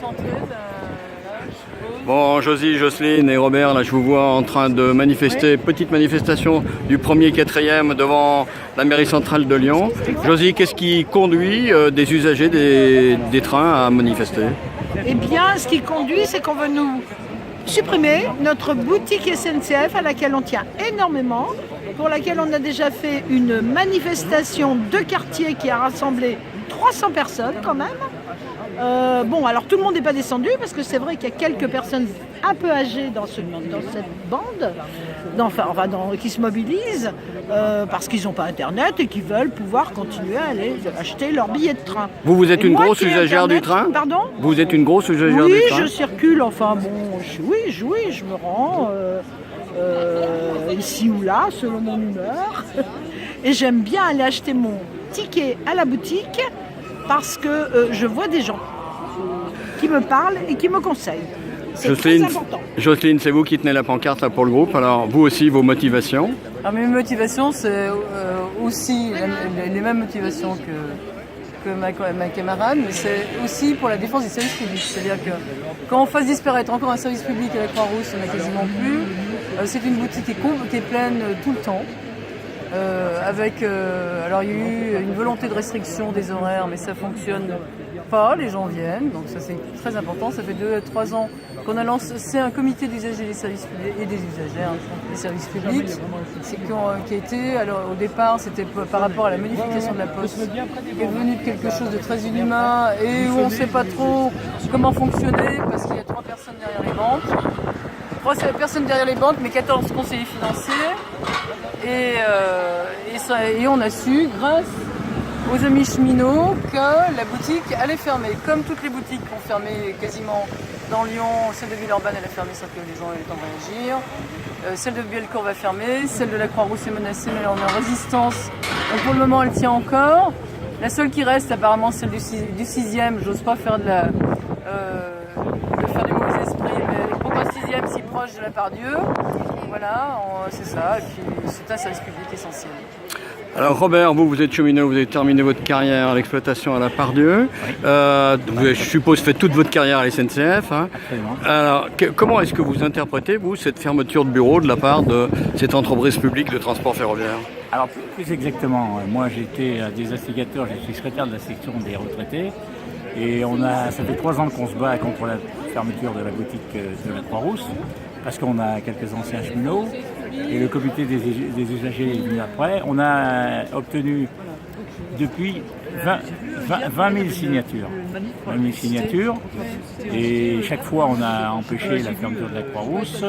s'entraîne. Là, je suppose. Bon, Josie, Jocelyne et Robert, là je vous vois en train de manifester, petite manifestation du 1er 4e devant la mairie centrale de Lyon. Josie, qu'est-ce qui conduit des usagers des trains à manifester? Eh bien, ce qui conduit, c'est qu'on veut nous supprimer notre boutique SNCF à laquelle on tient énormément, pour laquelle on a déjà fait une manifestation de quartier qui a rassemblé 300 personnes quand même. Bon, alors tout le monde n'est pas descendu parce que c'est vrai qu'il y a quelques personnes un peu âgées dans cette bande, qui se mobilisent parce qu'ils n'ont pas internet et qui veulent pouvoir continuer à aller acheter leur billet de train. Vous êtes Et une moi grosse qui ai usagère du Internet- train? Pardon? Vous êtes une grosse usagère Oui, du train? je circule, enfin bon, oui, je me rends ici ou là, selon mon humeur. Et j'aime bien aller acheter mon ticket à la boutique parce que je vois des gens qui me parlent et qui me conseillent. C'est très important. Jocelyne, c'est vous qui tenez la pancarte là pour le groupe. Alors vous aussi, vos motivations? Alors, mes motivations, c'est aussi les mêmes motivations que ma camarade, mais c'est aussi pour la défense du service public. C'est-à-dire que quand on fasse disparaître encore un service public à la Croix-Rousse, on n'a quasiment plus. C'est une boutique qui est pleine tout le temps. Alors il y a eu une volonté de restriction des horaires, mais ça fonctionne pas, les gens viennent, donc ça c'est très important. Ça fait 2 à 3 ans qu'on a lancé, c'est un comité d'usagers des services publics et des usagères des services publics, qui a été, alors au départ c'était par rapport à la modification de la poste, qui est devenu quelque chose de très inhumain et où on ne sait pas trop comment fonctionner parce qu'il y a 3 personnes derrière les banques. 3 personnes derrière les banques, mais 14 conseillers financiers. Et on a su, grâce aux amis cheminots, que la boutique allait fermer. Comme toutes les boutiques ont fermé quasiment dans Lyon, celle de Villeurbanne elle a fermé sans que les gens aient le temps de réagir. Celle de Bielcourt va fermer, celle de la Croix-Rousse est menacée, mais on est en résistance. Donc pour le moment elle tient encore. La seule qui reste apparemment celle du 6e, j'ose pas faire de faire des mauvais esprits, mais pourquoi 6e si proche de la Pardieu? Voilà, c'est ça, et puis c'est un service public essentiel. Alors Robert, vous êtes cheminot, vous avez terminé votre carrière à l'exploitation à la Pardieu. Oui. Vous avez, je suppose, fait toute votre carrière à la SNCF. Hein. Absolument. Alors, comment est-ce que vous interprétez, vous, cette fermeture de bureau de la part de cette entreprise publique de transport ferroviaire? Alors plus exactement, moi j'ai été des instigateurs, je suis secrétaire de la section des retraités et ça fait 3 ans qu'on se bat contre la fermeture de la boutique de la Croix-Rousse parce qu'on a quelques anciens cheminots et le comité des usagers est venu après. On a obtenu depuis 20 000 signatures. 20 000 signatures et chaque fois on a empêché la fermeture de la Croix-Rousse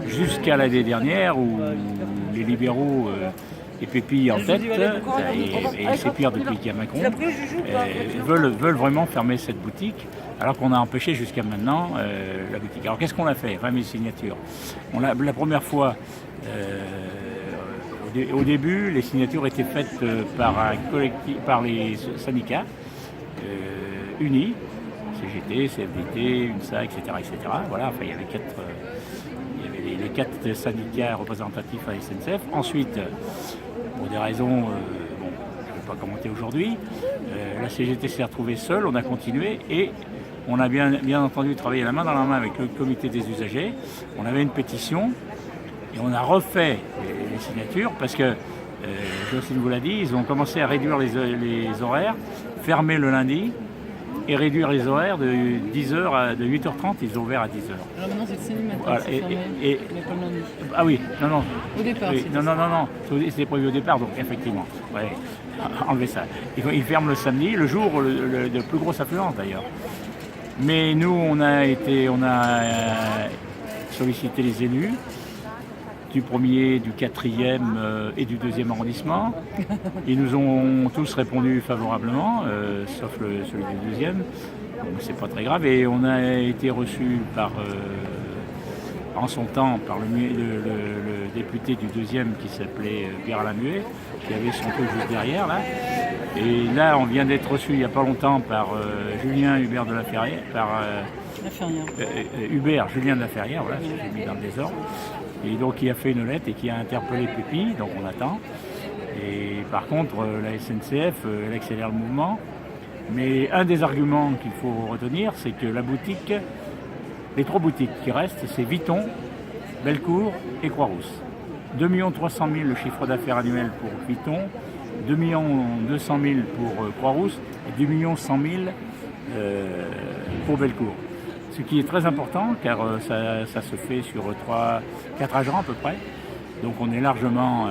jusqu'à l'année dernière où les libéraux et Pépi en tête, et c'est pire depuis qu'il y a Macron, veulent vraiment fermer cette boutique, alors qu'on a empêché jusqu'à maintenant la boutique. Alors qu'est-ce qu'on a fait? 20 000 signatures. La première fois, au début, les signatures étaient faites par les syndicats unis, CGT, CFDT, UNSA, etc. Voilà, enfin, il y avait les 4 syndicats représentatifs à la SNCF. Ensuite, pour des raisons, je ne vais pas commenter aujourd'hui, la CGT s'est retrouvée seule, on a continué et on a bien entendu travaillé la main dans la main avec le comité des usagers. On avait une pétition et on a refait les signatures parce que, Jocelyne vous l'a dit, ils ont commencé à réduire les horaires, fermer le lundi et réduire les horaires de 10h de 8h30, ils ont ouvert à 10h. Alors maintenant c'est le samedi matin, Voilà, c'est fermé, mais pas le lundi. Ah oui, non. Au départ, Oui, non, c'était prévu au départ, donc effectivement, ouais, enlevez ça. Ils ferment le samedi, le jour de plus grosse affluence d'ailleurs. Mais nous, on a sollicité les élus du 1er, du 4e et du 2e arrondissement. Ils nous ont tous répondu favorablement, sauf celui du 2e. Donc c'est pas très grave. Et on a été reçus en son temps par le député du 2e qui s'appelait Pierre-Alain Muet, qui avait son truc juste derrière là. Et là, on vient d'être reçu il n'y a pas longtemps par Julien Hubert de la Ferrière, Julien de la Ferrière, voilà, j'ai mis dans le désordre. Et donc il a fait une lettre et qui a interpellé Pépi, donc on attend. Et par contre, la SNCF, elle accélère le mouvement. Mais un des arguments qu'il faut retenir, c'est que la boutique, les 3 boutiques qui restent, c'est Vuitton, Bellecour et Croix-Rousse. 2 300 000 le chiffre d'affaires annuel pour Vuitton, 2 200 000 pour Croix-Rousse et 2 100 000 pour Bellecour. Ce qui est très important car ça se fait sur 4 agents à peu près. Donc on est largement,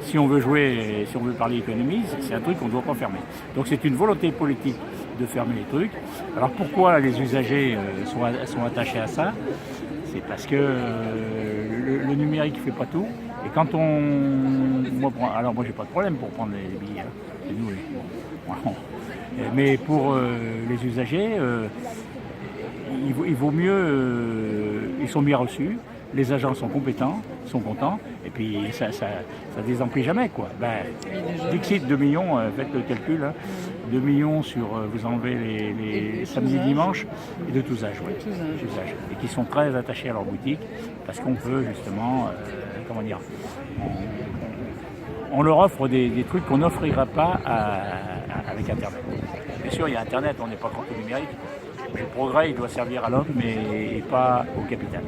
si on veut jouer, si on veut parler économie, c'est un truc qu'on ne doit pas fermer. Donc c'est une volonté politique de fermer les trucs. Alors pourquoi les usagers sont attachés à ça? C'est parce que le numérique ne fait pas tout. Et quand alors moi j'ai pas de problème pour prendre les billets, hein. C'est nous mais pour les usagers, il vaut mieux, ils sont bien reçus. Les agents sont compétents, sont contents, et puis ça désemplit jamais, quoi. Dixit 2 millions, faites le calcul, hein, 2 millions sur, vous enlevez les samedis, dimanches, et de tous âges, ouais, tous âges, et qui sont très attachés à leur boutique, parce qu'on peut justement, comment dire, on leur offre des trucs qu'on n'offrira pas avec Internet. Bien sûr, il y a Internet, on n'est pas contre le numérique, mais le progrès, il doit servir à l'homme, mais pas au capital.